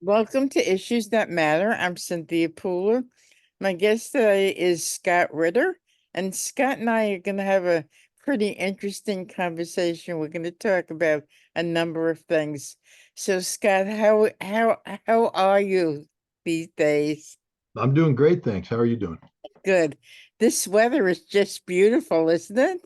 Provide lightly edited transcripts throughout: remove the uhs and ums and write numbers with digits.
Welcome to Issues That Matter. I'm Cynthia Pooler. My guest today is Scott Ritter, and Scott and I are going to have a pretty interesting conversation. We're going to talk about a number of things. So, Scott, how are you these days? I'm doing great, thanks. How are you doing? Good. This weather is just beautiful, isn't it?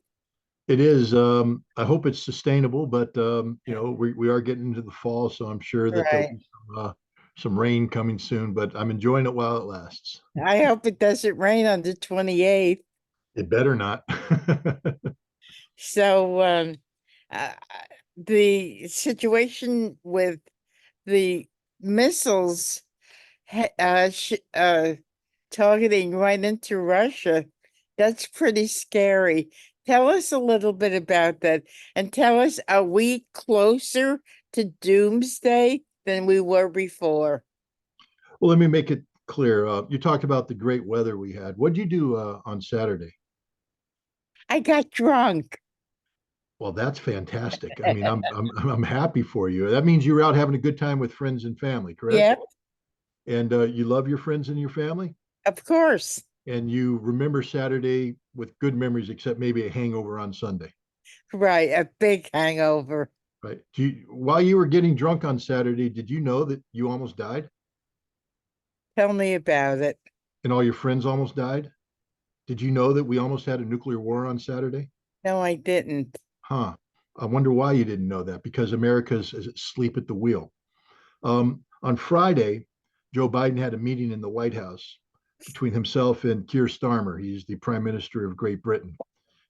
It is. I hope it's sustainable, but we are getting into the fall, so I'm sure that there'll Right. be some rain coming soon. But I'm enjoying it while it lasts. I hope it doesn't rain on the 28th. It better not. So, uh, the situation with the missiles targeting right into Russia, that's pretty scary. Tell us a little bit about that and tell us, are we closer to doomsday than we were before? Well, let me make it clear. You talked about the great weather we had. What did you do on Saturday? I got drunk. Well, that's fantastic. I mean, I'm happy for you. That means you were out having a good time with friends and family, correct? Yeah, And you love your friends and your family? of course. And you remember Saturday with good memories, except maybe a hangover on Sunday, Right, a big hangover. right? While you were getting drunk on Saturday, did you know that you almost died Tell me about it. and all your friends almost died? Did you know that we almost had a nuclear war on Saturday? No, I didn't. Huh. I wonder why you didn't know that, because America's is asleep at the wheel. On Friday, Joe Biden had a meeting in the White House between himself and Keir Starmer. He's the Prime Minister of Great Britain.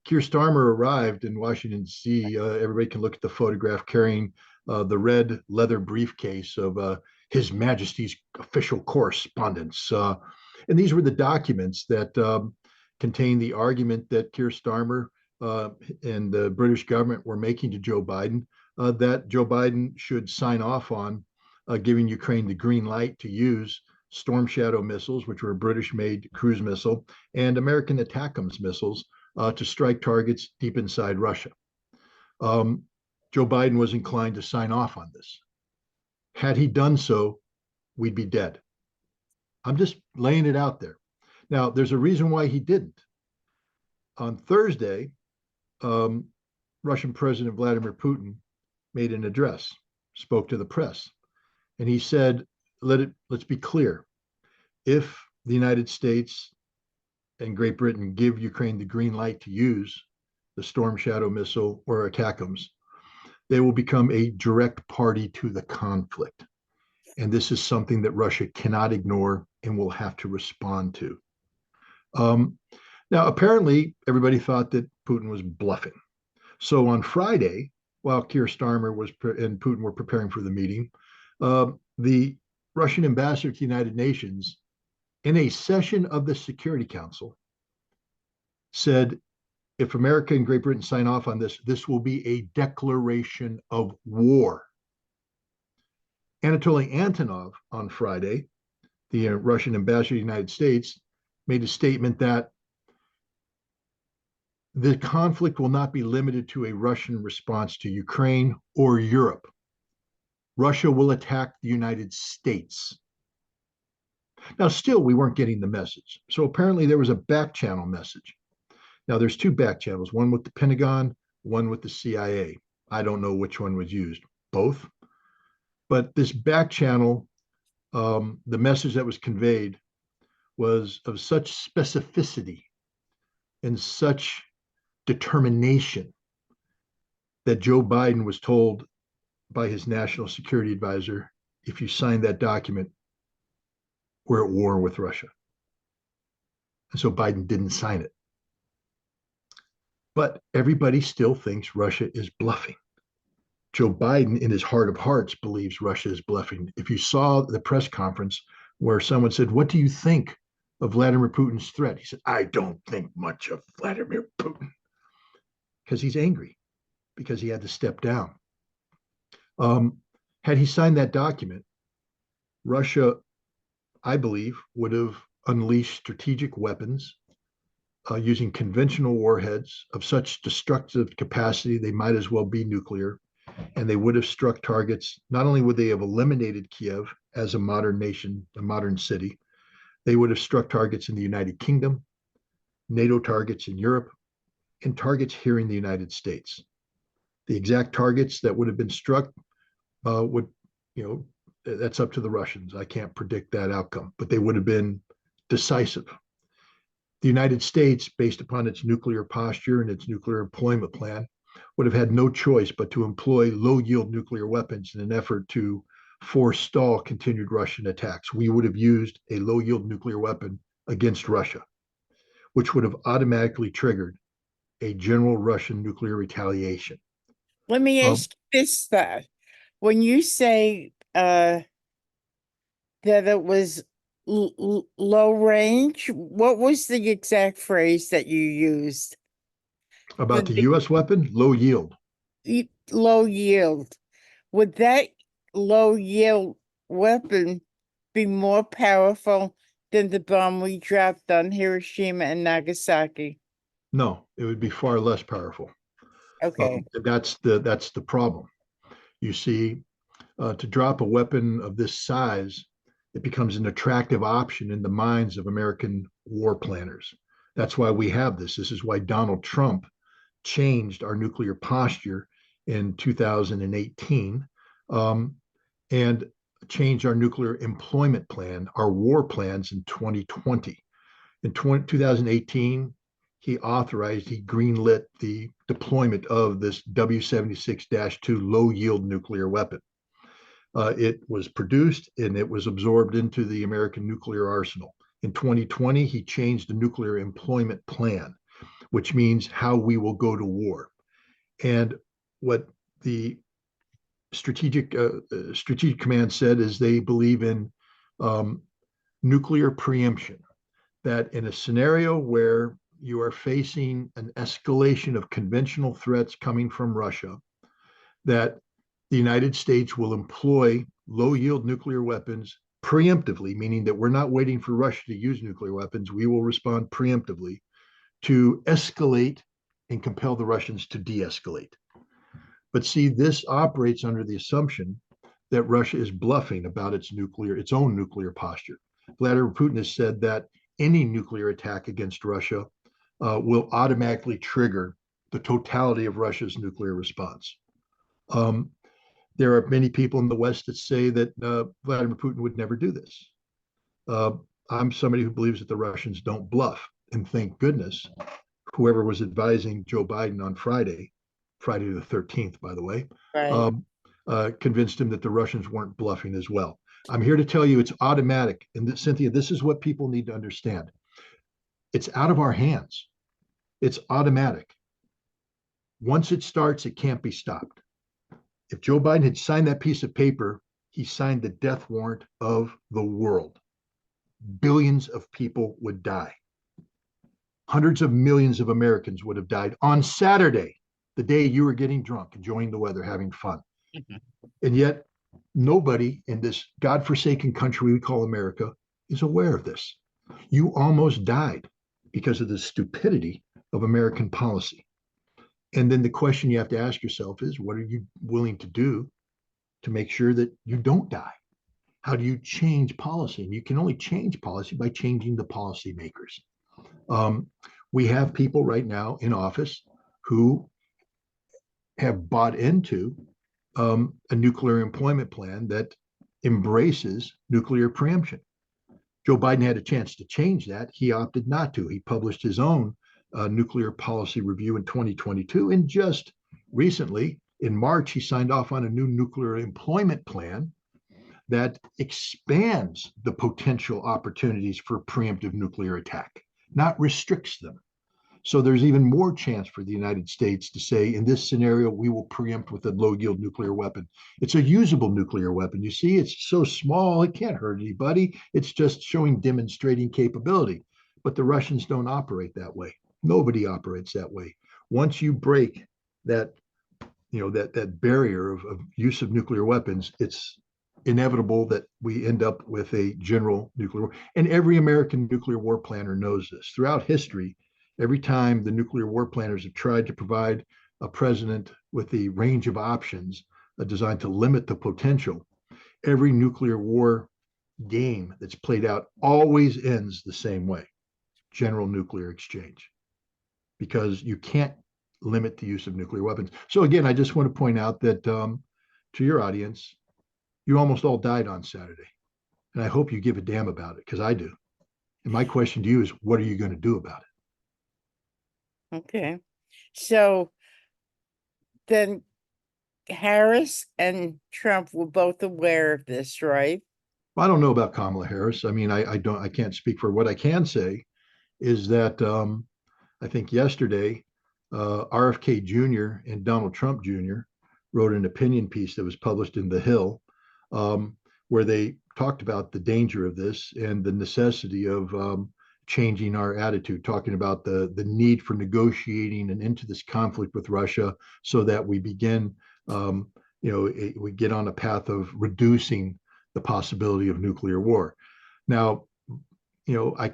Keir Starmer arrived in Washington, D.C. Everybody can look at the photograph carrying the red leather briefcase of His Majesty's official correspondence. And these were the documents that contain the argument that Keir Starmer and the British government were making to Joe Biden, that Joe Biden should sign off on giving Ukraine the green light to use Storm Shadow missiles, which were a British made cruise missile, and American ATACMS missiles to strike targets deep inside Russia. Um, Joe Biden was inclined to sign off on this. Had he done so, we'd be dead. I'm just laying it out there. Now, there's a reason why he didn't. On Thursday, um, Russian President Vladimir Putin made an address, spoke to the press, and he said, let's be clear. If the United States and Great Britain give Ukraine the green light to use the Storm Shadow missile or ATACMS, they will become a direct party to the conflict. And this is something that Russia cannot ignore and will have to respond to. Um, Now, apparently, everybody thought that Putin was bluffing. So on Friday, while Keir Starmer and Putin were preparing for the meeting, the Russian ambassador to the United Nations, in a session of the Security Council, said, if America and Great Britain sign off on this, this will be a declaration of war. Anatoly Antonov on Friday, the Russian ambassador to the United States, made a statement that the conflict will not be limited to a Russian response to Ukraine or Europe. Russia will attack the United States. Now, still, we weren't getting the message. So apparently, there was a back channel message. Now, there's two back channels, one with the Pentagon, one with the CIA. I don't know which one was used, both. But this back channel, the message that was conveyed was of such specificity and such determination that Joe Biden was told by his national security advisor, if you sign that document, we're at war with Russia. And so Biden didn't sign it. But everybody still thinks Russia is bluffing. Joe Biden, in his heart of hearts, believes Russia is bluffing. If you saw the press conference where someone said, what do you think of Vladimir Putin's threat? He said, I don't think much of Vladimir Putin, because he's angry, because he had to step down. Had he signed that document, Russia, I believe, would have unleashed strategic weapons using conventional warheads of such destructive capacity, they might as well be nuclear, and they would have struck targets. Not only would they have eliminated Kiev as a modern nation, a modern city, they would have struck targets in the United Kingdom, NATO targets in Europe, and targets here in the United States. The exact targets that would have been struck would, you know, that's up to the Russians. I can't predict that outcome, but they would have been decisive. The United States, based upon its nuclear posture and its nuclear employment plan, would have had no choice but to employ low-yield nuclear weapons in an effort to forestall continued Russian attacks. We would have used a low-yield nuclear weapon against Russia, which would have automatically triggered a general Russian nuclear retaliation. Let me ask this though. When you say that it was low range, what was the exact phrase that you used? About the U.S. weapon, low yield. Low yield. Would that low yield weapon be more powerful than the bomb we dropped on Hiroshima and Nagasaki? No, it would be far less powerful. Okay. That's the problem. You see, to drop a weapon of this size, it becomes an attractive option in the minds of American war planners. That's why we have this. This is why Donald Trump changed our nuclear posture in 2018 and changed our nuclear employment plan, our war plans in 2020. In 2018, he greenlit the deployment of this W76-2 low-yield nuclear weapon. It was produced and it was absorbed into the American nuclear arsenal. In 2020, he changed the nuclear employment plan, which means how we will go to war. And what the strategic command said is they believe in nuclear preemption, that in a scenario where you are facing an escalation of conventional threats coming from Russia, that the United States will employ low-yield nuclear weapons preemptively, meaning that we're not waiting for Russia to use nuclear weapons. We will respond preemptively to escalate and compel the Russians to de-escalate. But see, this operates under the assumption that Russia is bluffing about its own nuclear posture. Vladimir Putin has said that any nuclear attack against Russia will automatically trigger the totality of Russia's nuclear response. There are many people in the West that say that Vladimir Putin would never do this. I'm somebody who believes that the Russians don't bluff. And thank goodness, whoever was advising Joe Biden on Friday the 13th, by the way, right, convinced him that the Russians weren't bluffing as well. I'm here to tell you it's automatic. And Cynthia, this is what people need to understand. It's out of our hands. It's automatic. Once it starts, it can't be stopped. If Joe Biden had signed that piece of paper, he signed the death warrant of the world. Billions of people would die. Hundreds of millions of Americans would have died on Saturday, the day you were getting drunk, enjoying the weather, having fun. And yet, nobody in this godforsaken country we call America is aware of this. You almost died because of the stupidity of American policy. And then the question you have to ask yourself is, what are you willing to do to make sure that you don't die? How do you change policy? And you can only change policy by changing the policymakers. We have people right now in office who have bought into a nuclear employment plan that embraces nuclear preemption. Joe Biden had a chance to change that. He opted not to. He published his own nuclear policy review in 2022. And just recently, in March, he signed off on a new nuclear employment plan that expands the potential opportunities for preemptive nuclear attack, not restricts them. So there's even more chance for the United States to say, in this scenario, we will preempt with a low-yield nuclear weapon. It's a usable nuclear weapon. You see, it's so small, it can't hurt anybody. It's just demonstrating capability. But the Russians don't operate that way. Nobody operates that way. Once you break that, that barrier of use of nuclear weapons, it's inevitable that we end up with a general nuclear war. And every American nuclear war planner knows this. Throughout history, every time the nuclear war planners have tried to provide a president with the range of options designed to limit the potential, every nuclear war game that's played out always ends the same way: general nuclear exchange, because you can't limit the use of nuclear weapons. So again, I just want to point out that to your audience, you almost all died on Saturday. And I hope you give a damn about it, because I do. And my question to you is, what are you going to do about it? Okay. So then Harris and Trump were both aware of this, right? Well, I don't know about Kamala Harris. I mean, I can't speak for. What I can say is that I think yesterday, RFK Jr. and Donald Trump Jr. wrote an opinion piece that was published in The Hill, um, where they talked about the danger of this and the necessity of changing our attitude, talking about the need for negotiating and into this conflict with Russia, so that we begin, we get on a path of reducing the possibility of nuclear war. Now, I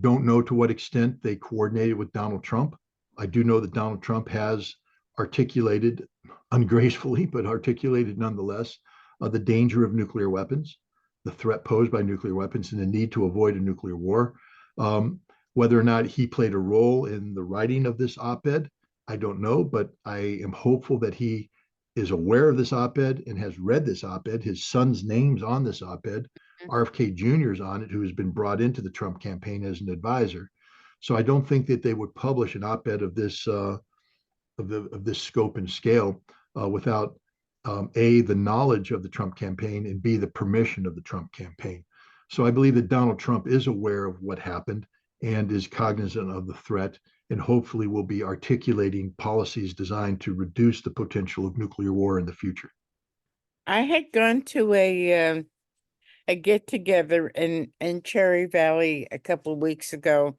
don't know to what extent they coordinated with Donald Trump. I do know that Donald Trump has articulated, ungracefully, but articulated nonetheless, the danger of nuclear weapons, the threat posed by nuclear weapons, and the need to avoid a nuclear war. Um, Whether or not he played a role in the writing of this op-ed, I don't know, but I am hopeful that he is aware of this op-ed and has read this op-ed. His son's name's on this op-ed. RFK Jr. is on it, who has been brought into the Trump campaign as an advisor. So I don't think that they would publish an op-ed of this of this scope and scale without A, the knowledge of the Trump campaign, and B, the permission of the Trump campaign. So I believe that Donald Trump is aware of what happened and is cognizant of the threat, and hopefully will be articulating policies designed to reduce the potential of nuclear war in the future. I had gone to a get together in Cherry Valley a couple of weeks ago,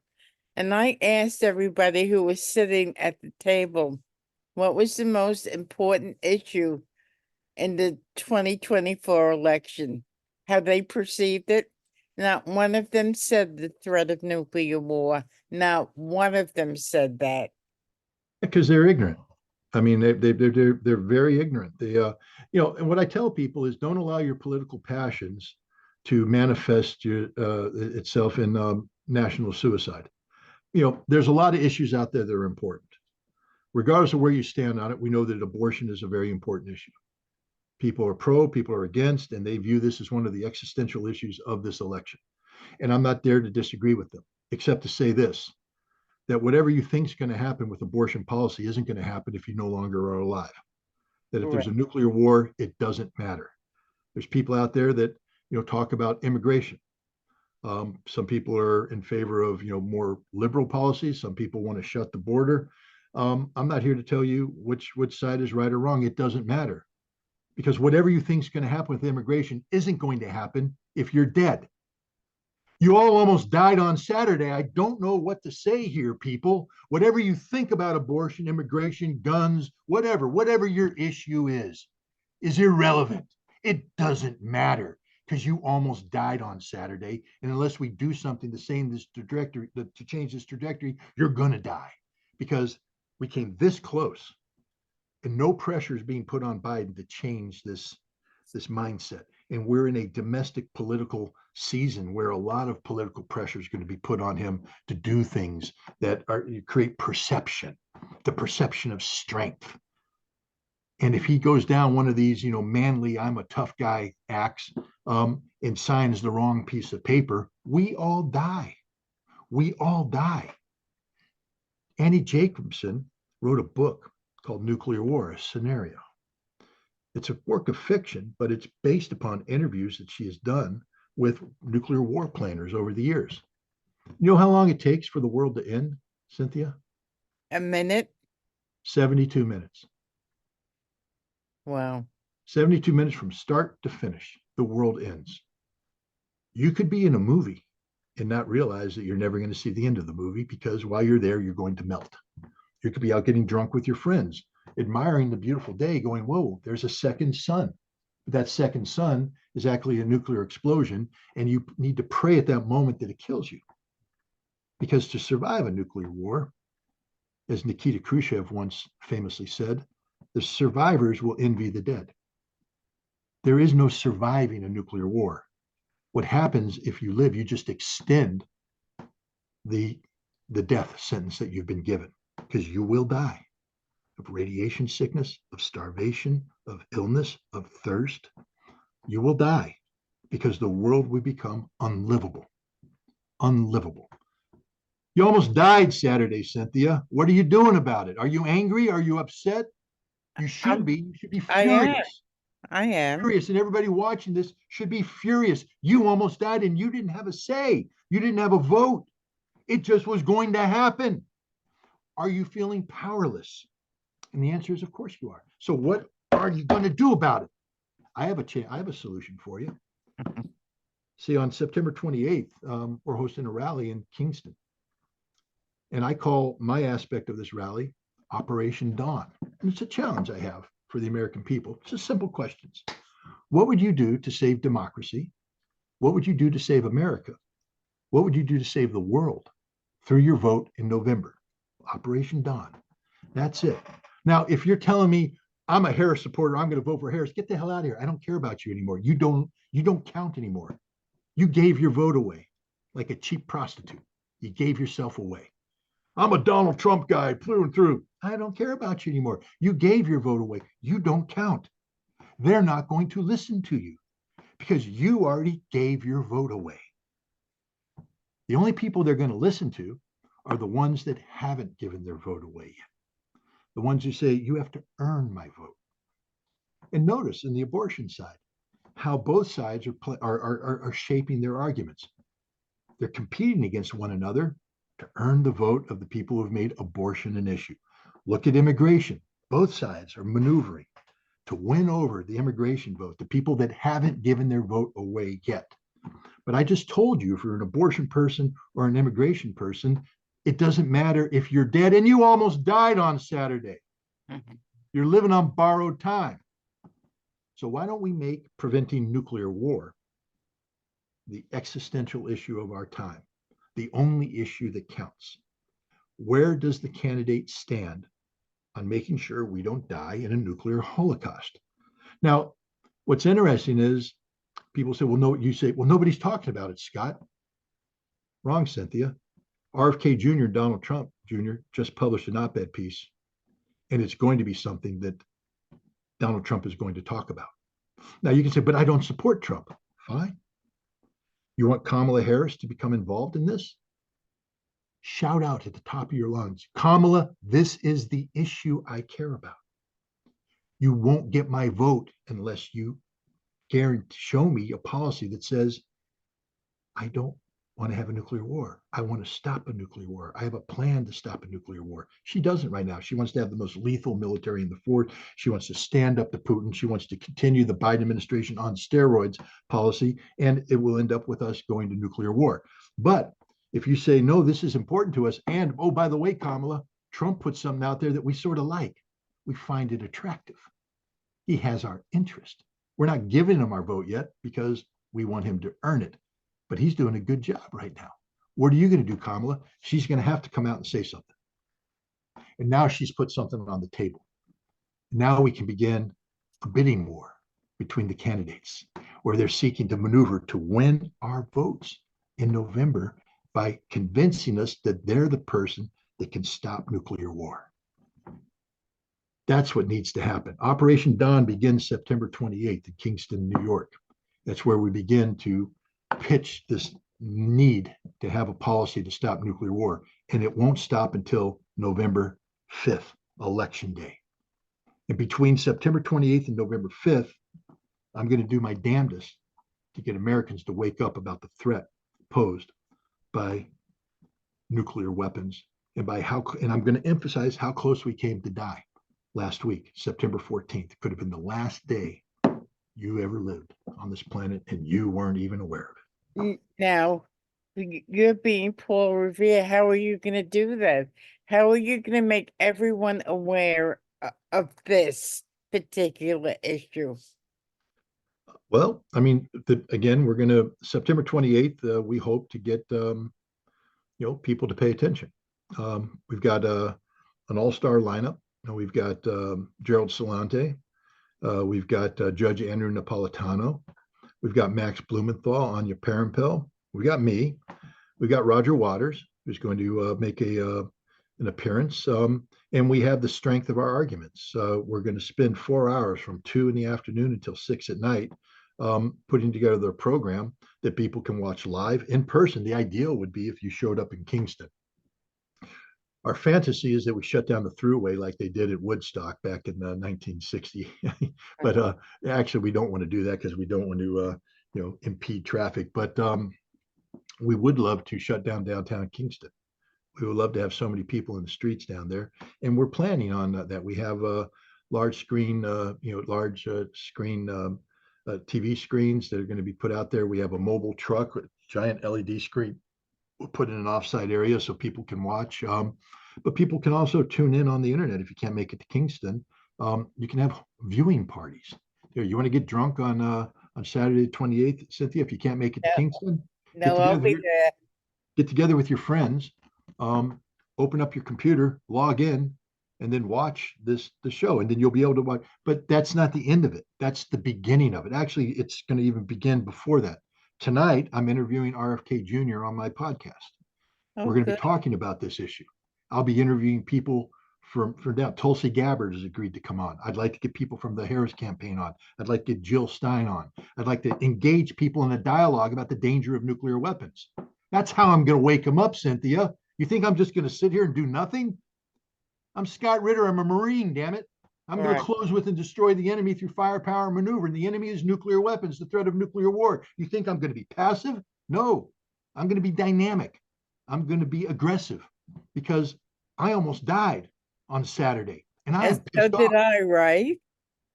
and I asked everybody who was sitting at the table what was the most important issue in the 2024 election, how they perceived it. Not one of them said the threat of nuclear war. Not one of them said that. Because they're ignorant. I mean, they're very ignorant. And what I tell people is, don't allow your political passions to manifest itself in national suicide. There's a lot of issues out there that are important. Regardless of where you stand on it, we know that abortion is a very important issue. People are pro, people are against, and they view this as one of the existential issues of this election. And I'm not there to disagree with them, except to say this: that whatever you think is going to happen with abortion policy isn't going to happen if you no longer are alive. That if there's Right. a nuclear war, it doesn't matter. There's people out there that talk about immigration. Some people are in favor of more liberal policies. Some people want to shut the border. I'm not here to tell you which side is right or wrong. It doesn't matter, because whatever you think is going to happen with immigration isn't going to happen if you're dead. You all almost died on Saturday. I don't know what to say here, people. Whatever you think about abortion, immigration, guns, whatever your issue is irrelevant. It doesn't matter, because you almost died on Saturday. And unless we do something to change this trajectory, you're going to die, because we came this close, and no pressure is being put on Biden to change this mindset. And we're in a domestic political season where a lot of political pressure is going to be put on him to do things that create perception, the perception of strength. And if he goes down one of these, manly, I'm a tough guy acts, and signs the wrong piece of paper, we all die. We all die. Annie Jacobson wrote a book called Nuclear War, a Scenario. It's a work of fiction, but it's based upon interviews that she has done with nuclear war planners over the years. You know how long it takes for the world to end, Cynthia? A minute? 72 minutes. Wow. 72 minutes from start to finish, the world ends. You could be in a movie and not realize that you're never going to see the end of the movie, because while you're there, you're going to melt. You could be out getting drunk with your friends, admiring the beautiful day, going, whoa, there's a second sun. That second sun is actually a nuclear explosion, and you need to pray at that moment that it kills you. Because to survive a nuclear war, as Nikita Khrushchev once famously said, The survivors will envy the dead. There is no surviving a nuclear war. What happens if you live, you just extend the death sentence that you've been given, because you will die of radiation sickness, of starvation, of illness, of thirst. You will die because the world will become unlivable. Unlivable. You almost died Saturday, Cynthia. What are you doing about it? Are you angry? Are you upset? You should I'm, be. You should be I am. furious. I am. Furious. And everybody watching this should be furious. You almost died and you didn't have a say. You didn't have a vote. It just was going to happen. Are you feeling powerless? And the answer is, of course you are. So what are you going to do about it? I have a solution for you. See, on September 28th, we're hosting a rally in Kingston. And I call my aspect of this rally Operation Dawn. And it's a challenge I have for the American people. It's just simple questions. What would you do to save democracy? What would you do to save America? What would you do to save the world through your vote in November? Operation Dawn. That's it. Now, if you're telling me I'm a Harris supporter, I'm going to vote for Harris, get the hell out of here. I don't care about you anymore. You don't count anymore. You gave your vote away like a cheap prostitute. You gave yourself away. I'm a Donald Trump guy through and through. I don't care about you anymore. You gave your vote away. You don't count. They're not going to listen to you because you already gave your vote away. The only people they're going to listen to are the ones that haven't given their vote away yet. The ones who say, you have to earn my vote. And notice in the abortion side, how both sides are shaping their arguments. They're competing against one another to earn the vote of the people who have made abortion an issue. Look at immigration. Both sides are maneuvering to win over the immigration vote, the people that haven't given their vote away yet. But I just told you, if you're an abortion person or an immigration person, it doesn't matter if you're dead, and you almost died on Saturday. You're living on borrowed time. So why don't we make preventing nuclear war the existential issue of our time, the only issue that counts? Where does the candidate stand on making sure we don't die in a nuclear holocaust? Now, what's interesting is people say, well, no, you say, well, nobody's talking about it, Scott. Wrong, Cynthia. RFK Jr., Donald Trump Jr., just published an op-ed piece, and it's going to be something that Donald Trump is going to talk about. Now, you can say, but I don't support Trump. Fine. You want Kamala Harris to become involved in this? Shout out at the top of your lungs, Kamala, this is the issue I care about. You won't get my vote unless you guarantee, show me a policy that says, I don't want to have a nuclear war. I want to stop a nuclear war. I have a plan to stop a nuclear war. She doesn't right now. She wants to have the most lethal military in the force. She wants to stand up to Putin. She wants to continue the Biden administration on steroids policy, and it will end up with us going to nuclear war. But if you say, no, this is important to us, and oh, by the way, Kamala, Trump put something out there that we sort of like. We find it attractive. He has our interest. We're not giving him our vote yet because we want him to earn it. But he's doing a good job right now. What are you going to do, Kamala? She's going to have to come out and say something. And now she's put something on the table. Now we can begin a bidding war between the candidates where they're seeking to maneuver to win our votes in November by convincing us that they're the person that can stop nuclear war. That's what needs to happen. Operation Dawn begins September 28th in Kingston, New York. That's where we begin to pitch this need to have a policy to stop nuclear war. And it won't stop until November 5th, Election Day. And between September 28th and November 5th, I'm going to do my damnedest to get Americans to wake up about the threat posed by nuclear weapons and I'm going to emphasize how close we came to die last week, September 14th. It could have been the last day you ever lived on this planet, and you weren't even aware of it. Now, you're being Paul Revere. How are you going to do that? How are you going to make everyone aware of this particular issue? Well, I mean, again, we're going to September 28th. We hope to get people to pay attention. We've got an all-star lineup. We've got Gerald Salante. We've got Judge Andrew Napolitano. We've got Max Blumenthal, Anya Parampil. We got me. We got Roger Waters, who's going to make an appearance. And we have the strength of our arguments. We're going to spend 4 hours from 2 in the afternoon until 6 at night putting together their program that people can watch live in person. The ideal would be if you showed up in Kingston. Our fantasy is that we shut down the thruway like they did at Woodstock back in 1960. But actually, we don't want to do that because we don't want to, impede traffic. But we would love to shut down downtown Kingston. We would love to have so many people in the streets down there, and we're planning on that. We have a large screen, screen TV screens that are going to be put out there. We have a mobile truck with a giant LED screen. We'll put in an offsite area so people can watch. But people can also tune in on the internet if you can't make it to Kingston. You can have viewing parties. You want to get drunk on Saturday the 28th, Cynthia? If you can't make it to No, Kingston, get no, I'll be together there. get together with your friends, open up your computer, log in, and then watch the show, and then you'll be able to watch. But that's not the end of it. That's the beginning of it. Actually, it's going to even begin before that. Tonight, I'm interviewing RFK Jr. on my podcast. Oh, We're going to be good. talking about this issue. I'll be interviewing people from down. Tulsi Gabbard has agreed to come on. I'd like to get people from the Harris campaign on. I'd like to get Jill Stein on. I'd like to engage people in a dialogue about the danger of nuclear weapons. That's how I'm going to wake them up, Cynthia. You think I'm just going to sit here and do nothing? I'm Scott Ritter. I'm a Marine, damn it. I'm going to Right. close with and destroy the enemy through firepower and maneuver. And the enemy is nuclear weapons, the threat of nuclear war. You think I'm going to be passive? No, I'm going to be dynamic. I'm going to be aggressive because I almost died on Saturday and I And am so pissed did off, I, right?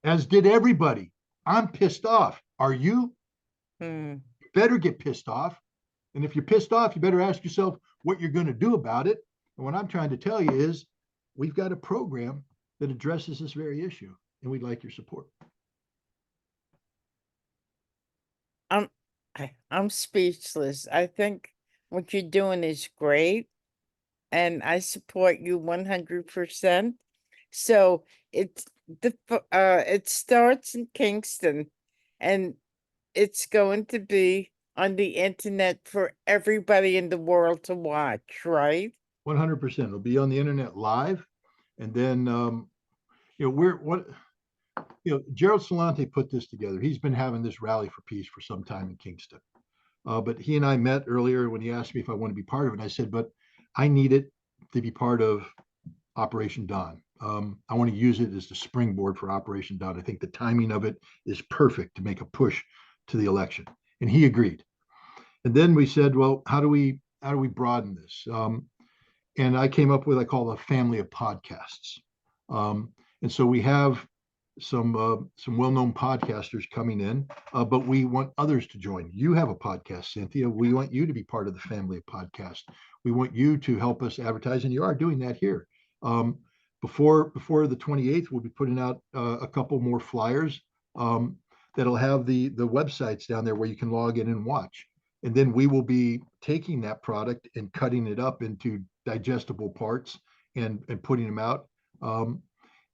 as did everybody. I'm pissed off. Are you? Hmm. You better get pissed off. And if you're pissed off, you better ask yourself what you're going to do about it. And what I'm trying to tell you is we've got a program that addresses this very issue, and we'd like your support. I'm I'm speechless. I think what you're doing is great, and I support you 100%. So it starts in Kingston, and it's going to be on the internet for everybody in the world to watch, right? 100%. It'll be on the internet live. And then, we're what, Gerald Salante put this together. He's been having this rally for peace for some time in Kingston. But he and I met earlier when he asked me if I want to be part of it. And I said, but I need it to be part of Operation Dawn. I want to use it as the springboard for Operation Dawn. I think the timing of it is perfect to make a push to the election. And he agreed. And then we said, well, how do we broaden this? And I came up with I call a family of podcasts. And so we have some well-known podcasters coming in, but we want others to join. You have a podcast, Cynthia. We want you to be part of the family of podcasts. We want you to help us advertise, and you are doing that here. Um, before the 28th, we'll be putting out a couple more flyers that'll have the websites down there where you can log in and watch. And then we will be taking that product and cutting it up into digestible parts and putting them out.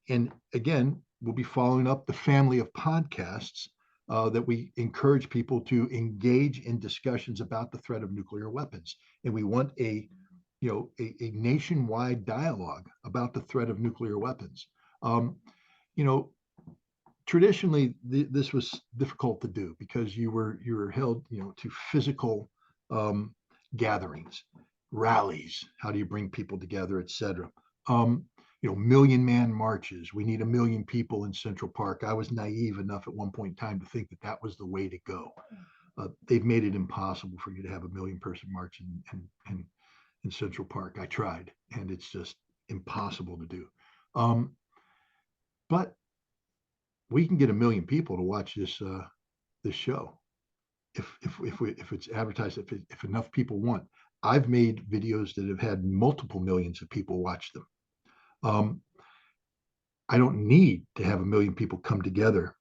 And again, we'll be following up the family of podcasts that we encourage people to engage in discussions about the threat of nuclear weapons. And we want a nationwide dialogue about the threat of nuclear weapons. You know, Traditionally this was difficult to do because you were held to physical um, gatherings, rallies. How do you bring people together, etc. um, million man marches. We need 1 million people in Central Park. I was naive enough at one point in time to think that that was the way to go. They've made it impossible for you to have 1 million person march in Central Park. I tried, and it's just impossible to do. But we can get 1 million people to watch this show if it's advertised, if enough people want. I've made videos that have had multiple millions of people watch them. I don't need to have 1 million people come together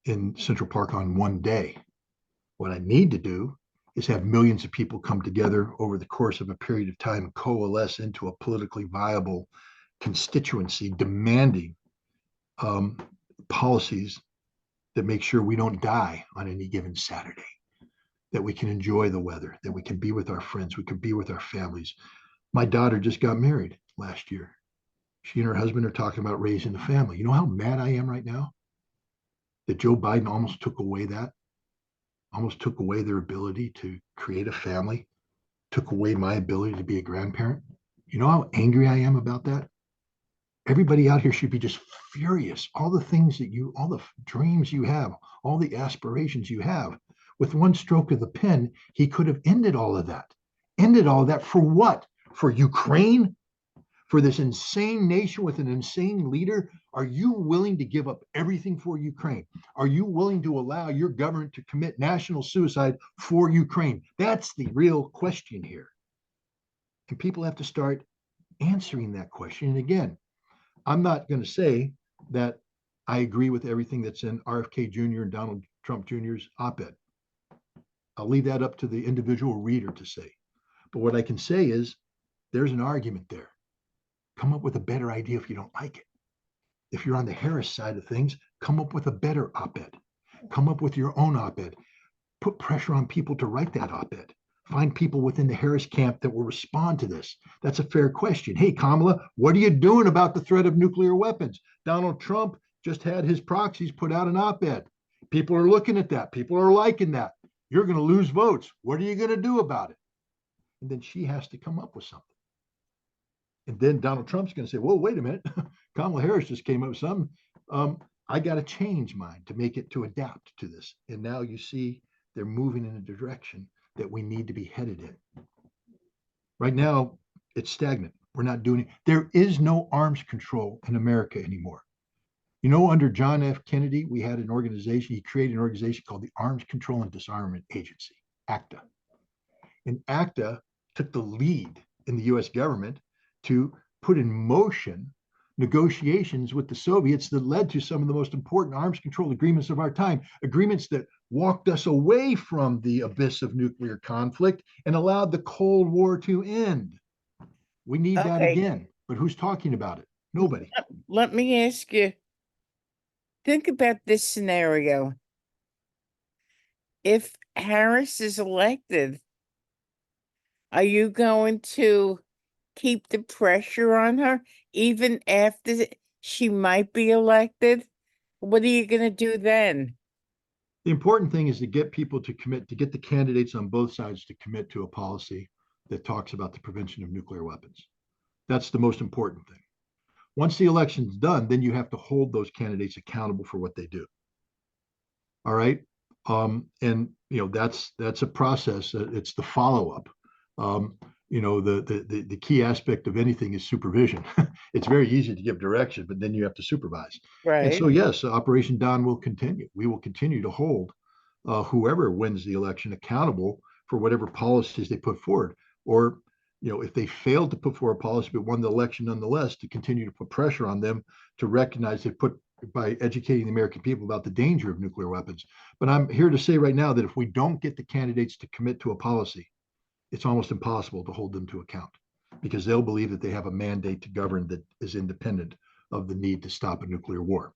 in Central Park on one day. What I need to do is have millions of people come together over the course of a period of time, coalesce into a politically viable constituency demanding policies that make sure we don't die on any given Saturday, that we can enjoy the weather, that we can be with our friends, we can be with our families. My daughter just got married last year. She and her husband are talking about raising a family. You know how mad I am right now that Joe Biden almost took away their ability to create a family, took away my ability to be a grandparent. You know how angry I am about that? Everybody out here should be just furious. All the things that all the dreams you have, all the aspirations you have, with one stroke of the pen, he could have ended all of that. Ended all of that for what? For Ukraine? For this insane nation with an insane leader? Are you willing to give up everything for Ukraine? Are you willing to allow your government to commit national suicide for Ukraine? That's the real question here. And people have to start answering that question. And again, I'm not going to say that I agree with everything that's in RFK Jr. and Donald Trump Jr.'s op-ed. I'll leave that up to the individual reader to say. But what I can say is there's an argument there. Come up with a better idea if you don't like it. If you're on the Harris side of things, come up with a better op-ed. Come up with your own op-ed. Put pressure on people to write that op-ed. Find people within the Harris camp that will respond to this. That's a fair question. Hey, Kamala, what are you doing about the threat of nuclear weapons? Donald Trump just had his proxies put out an op-ed. People are looking at that. People are liking that. You're going to lose votes. What are you going to do about it? And then she has to come up with something. And then Donald Trump's going to say, well, wait a minute. Kamala Harris just came up with something. I got to change mine to make it to adapt to this. And now you see they're moving in a direction that we need to be headed in. Right now, it's stagnant. We're not doing it. There is no arms control in America anymore. You know, under John F. Kennedy, we had an organization. He created an organization called the Arms Control and Disarmament Agency, ACTA. And ACTA took the lead in the US government to put in motion negotiations with the Soviets that led to some of the most important arms control agreements of our time, agreements that walked us away from the abyss of nuclear conflict and allowed the Cold War to end. We need that again, but who's talking about it? Nobody. Let me ask you, think about this scenario. If Harris is elected, are you going to keep the pressure on her even after she might be elected? What are you going to do then? The important thing is to get people to commit, to get the candidates on both sides to commit to a policy that talks about the prevention of nuclear weapons. That's the most important thing. Once the election's done, then you have to hold those candidates accountable for what they do. All right. And that's a process. It's the follow-up. The key aspect of anything is supervision. It's very easy to give direction, but then you have to supervise. Right. And so, yes, Operation Dawn will continue. We will continue to hold whoever wins the election accountable for whatever policies they put forward. Or, if they failed to put forward a policy but won the election nonetheless, to continue to put pressure on them to recognize they put by educating the American people about the danger of nuclear weapons. But I'm here to say right now that if we don't get the candidates to commit to a policy, it's almost impossible to hold them to account because they'll believe that they have a mandate to govern that is independent of the need to stop a nuclear war.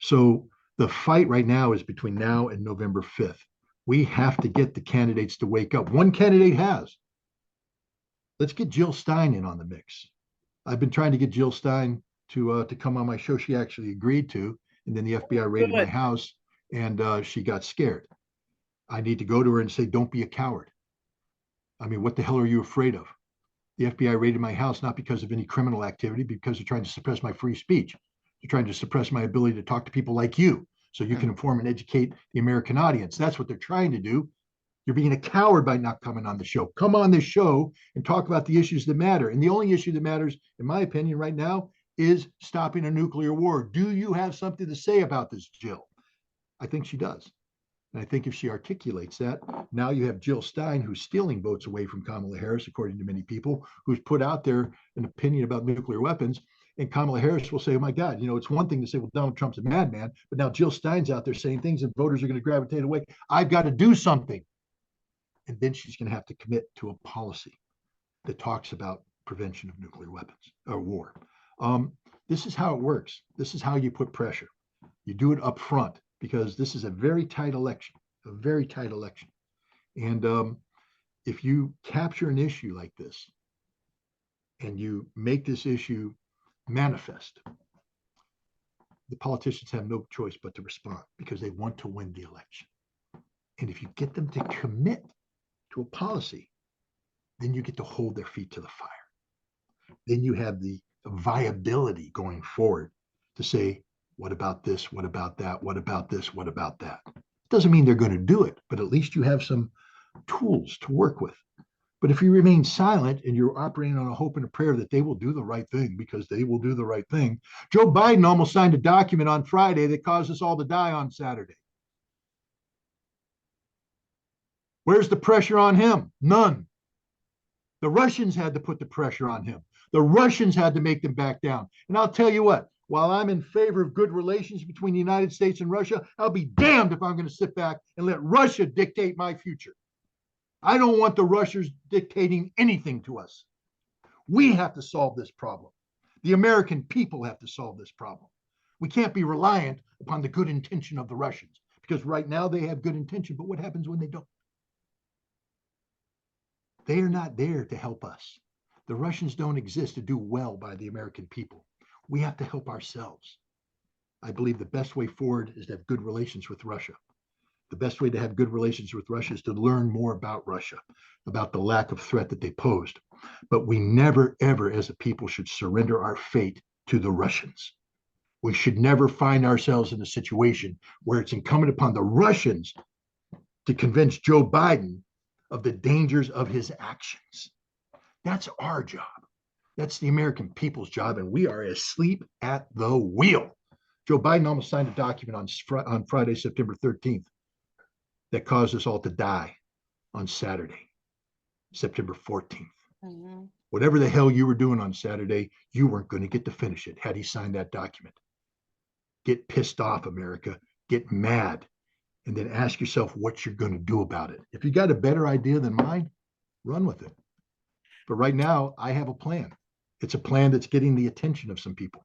So the fight right now is between now and November 5th. We have to get the candidates to wake up. One candidate has. Let's get Jill Stein in on the mix. I've been trying to get Jill Stein to come on my show. She actually agreed to, and then the FBI raided my house and she got scared. I need to go to her and say, don't be a coward. I mean, what the hell are you afraid of? The FBI raided my house not because of any criminal activity, because they're trying to suppress my free speech. They're trying to suppress my ability to talk to people like you so you can inform and educate the American audience. That's what they're trying to do. You're being a coward by not coming on the show. Come on this show and talk about the issues that matter. And the only issue that matters, in my opinion, right now is stopping a nuclear war. Do you have something to say about this, Jill? I think she does. And I think if she articulates that, now you have Jill Stein, who's stealing votes away from Kamala Harris, according to many people, who's put out there an opinion about nuclear weapons. And Kamala Harris will say, oh my God, it's one thing to say, well, Donald Trump's a madman, but now Jill Stein's out there saying things and voters are going to gravitate away. I've got to do something. And then she's going to have to commit to a policy that talks about prevention of nuclear weapons or war. This is how it works. This is how you put pressure. You do it up front because this is a very tight election, a very tight election. And if you capture an issue like this and you make this issue manifest, the politicians have no choice but to respond because they want to win the election. And if you get them to commit to a policy, then you get to hold their feet to the fire. Then you have the viability going forward to say, what about this? What about that? What about this? What about that? It doesn't mean they're going to do it, but at least you have some tools to work with. But if you remain silent and you're operating on a hope and a prayer that they will do the right thing because they will do the right thing, Joe Biden almost signed a document on Friday that caused us all to die on Saturday. Where's the pressure on him? None. The Russians had to put the pressure on him. The Russians had to make them back down. And I'll tell you what, while I'm in favor of good relations between the United States and Russia, I'll be damned if I'm going to sit back and let Russia dictate my future. I don't want the Russians dictating anything to us. We have to solve this problem. The American people have to solve this problem. We can't be reliant upon the good intention of the Russians because right now they have good intention, but what happens when they don't? They are not there to help us. The Russians don't exist to do well by the American people. We have to help ourselves. I believe the best way forward is to have good relations with Russia. The best way to have good relations with Russia is to learn more about Russia, about the lack of threat that they posed. But we never, ever, as a people, should surrender our fate to the Russians. We should never find ourselves in a situation where it's incumbent upon the Russians to convince Joe Biden of the dangers of his actions. That's our job. That's the American people's job, and we are asleep at the wheel. Joe Biden almost signed a document on Friday, September 13th, that caused us all to die on Saturday, September 14th. Mm-hmm. Whatever the hell you were doing on Saturday, you weren't going to get to finish it had he signed that document. Get pissed off, America. Get mad. And then ask yourself what you're going to do about it. If you got a better idea than mine, run with it. But right now, I have a plan. It's a plan that's getting the attention of some people.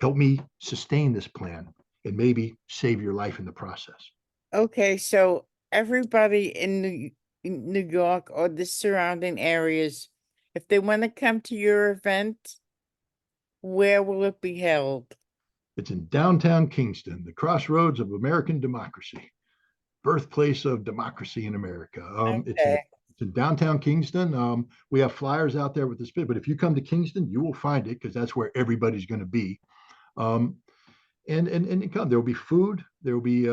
Help me sustain this plan and maybe save your life in the process. Okay, so everybody in New York or the surrounding areas, if they want to come to your event, where will it be held? It's in downtown Kingston, the crossroads of American democracy, birthplace of democracy in America. It's in downtown Kingston. We have flyers out there with this bit, but if you come to Kingston, you will find it because that's where everybody's going to be. And come, there will be food. There will be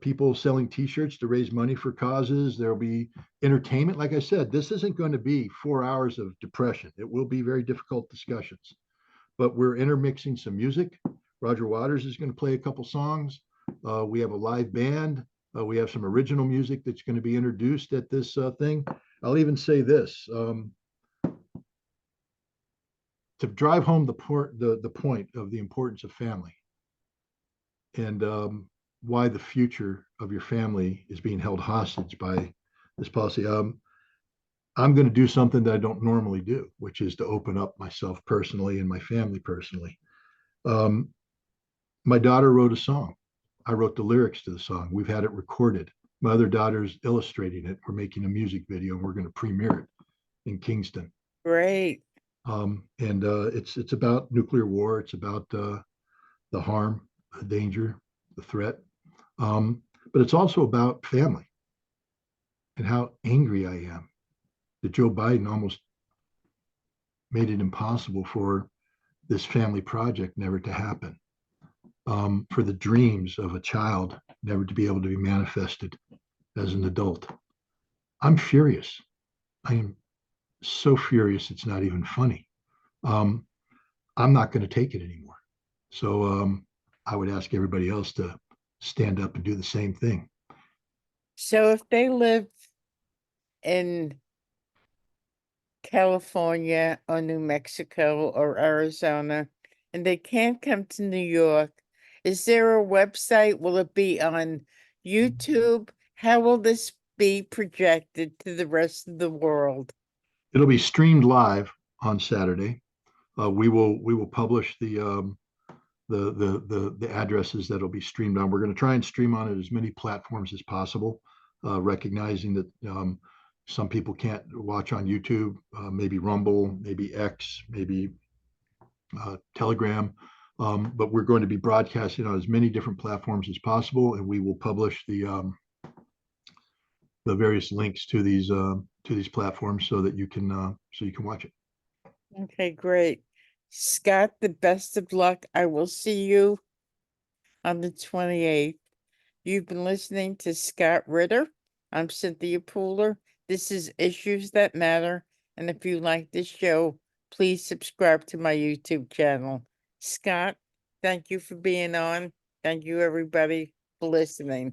people selling T-shirts to raise money for causes. There will be entertainment. Like I said, this isn't going to be 4 hours of depression. It will be very difficult discussions. But we're intermixing some music. Roger Waters is going to play a couple songs. We have a live band. We have some original music that's going to be introduced at this thing. I'll even say this. To drive home the point of the importance of family and why the future of your family is being held hostage by this policy. I'm going to do something that I don't normally do, which is to open up myself personally and my family personally. My daughter wrote a song. I wrote the lyrics to the song. We've had it recorded. My other daughter's illustrating it. We're making a music video and we're going to premiere it in Kingston. Great. It's about nuclear war. It's about the harm, the danger, the threat. But it's also about family and how angry I am that Joe Biden almost made it impossible for this family project never to happen, for the dreams of a child never to be able to be manifested as an adult. I'm furious. I am so furious it's not even funny. I'm not going to take it anymore. So I would ask everybody else to stand up and do the same thing. So if they live in California or New Mexico or Arizona and they can't come to New York, is there a website? Will it be on YouTube? How will this be projected to the rest of the world? It'll be streamed live on Saturday. We will publish the addresses that'll be streamed on. We're going to try and stream on it as many platforms as possible, recognizing that some people can't watch on YouTube, maybe Rumble, maybe X, maybe Telegram. But we're going to be broadcasting on as many different platforms as possible, and we will publish the various links to these platforms so that you can watch it. Okay, great. Scott, the best of luck. I will see you on the 28th. You've been listening to Scott Ritter. I'm Cynthia Pooler. This is Issues That Matter. And if you like this show, please subscribe to my YouTube channel. Scott, thank you for being on. Thank you, everybody, for listening.